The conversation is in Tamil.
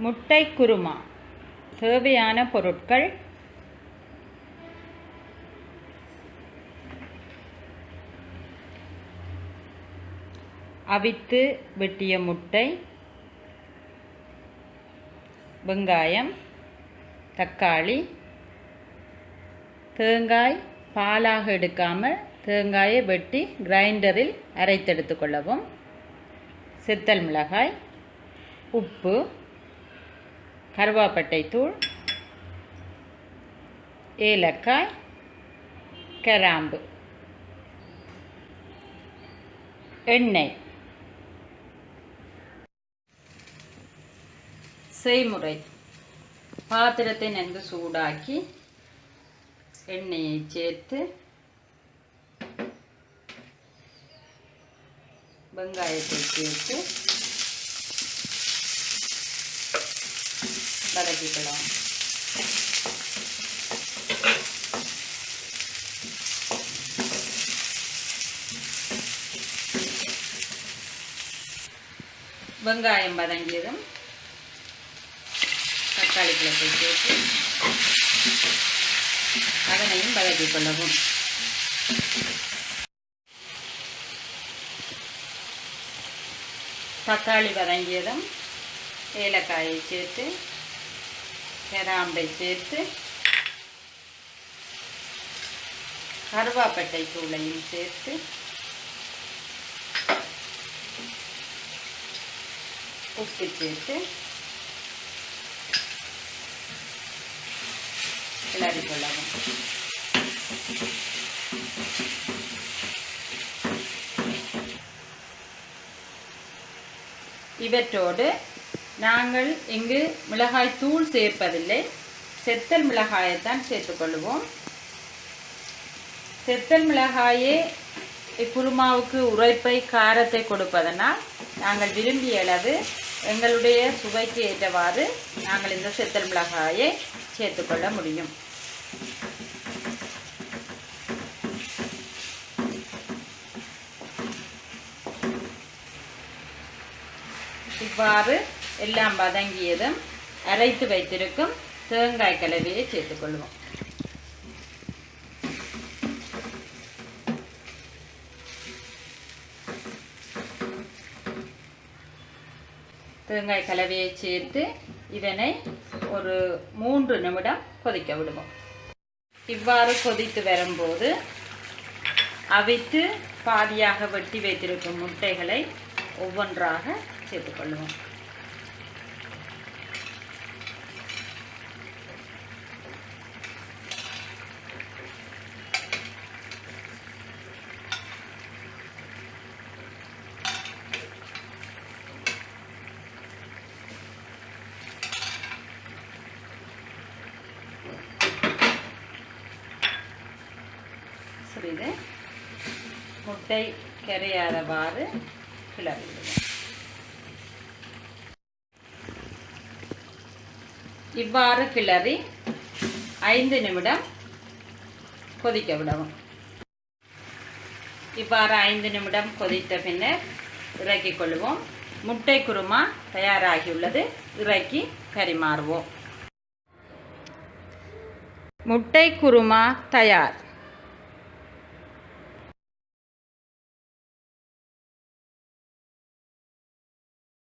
முட்டை குருமா. தேவையான பொருட்கள்: அவித்து வெட்டிய முட்டை, வெங்காயம், தக்காளி, தேங்காய் பாலாக எடுக்காமல் தேங்காயை வெட்டி கிரைண்டரில் அரைத்தெடுத்து கொள்ளவும், செத்தல் மிளகாய், உப்பு, கருவாப்பட்டை தூள், ஏலக்காய், கிராம்பு, எண்ணெய். செய்முறை: பாத்திரத்தை நன்கு சூடாக்கி எண்ணெயை சேர்த்து வெங்காயத்தை சேர்த்து வதக்கிக்கலாம். வெங்காயம் வதங்கியதும் தக்காளி பழத்தை சேர்த்து அதனையும் வதக்கிக் கொள்ளவும். தக்காளி வதங்கியதும் ஏலக்காயை சேர்த்து கிராம்பை சேர்த்து கருவாப்பட்டை தூளையும் சேர்த்து உப்பு சேர்த்து கிளறி கொள்ளவும். இவற்றோடு நாங்கள் இங்கு மிளகாய் தூள் சேர்ப்பதில்லை, செத்தல் மிளகாயைத்தான் சேர்த்துக்கொள்வோம். செத்தல் மிளகாயே இக்குருமாவுக்கு உரைப்பை காரத்தை கொடுப்பதனால் நாங்கள் விரும்பிய அளவு எங்களுடைய சுவைக்கு ஏற்றவாறு நாங்கள் இந்த செத்தல் மிளகாயை சேர்த்துக்கொள்ள முடியும். இவ்வாறு எல்லாம் வதங்கியதும் அரைத்து வைத்திருக்கும் தேங்காய் கலவையை சேர்த்துக்கொள்வோம். தேங்காய் கலவையை சேர்த்து இதனை ஒரு 3 நிமிடம் கொதிக்க விடுவோம். இவ்வாறு கொதித்து வரும்போது அவித்து பாதியாக வெட்டி வைத்திருக்கும் முட்டைகளை ஒவ்வொன்றாக சேர்த்துக்கொள்வோம். சிறிது முட்டை கரையாதவாறு கிளறி விடுவோம். இவ்வாறு கிளறி 5 நிமிடம் கொதிக்க விடவும். இவ்வாறு 5 நிமிடம் கொதித்த பின்னர் இறக்கிக் கொள்வோம். முட்டை குருமா தயாராகியுள்ளது. இறக்கி பரிமாறுவோம். முட்டை குருமா தயார்.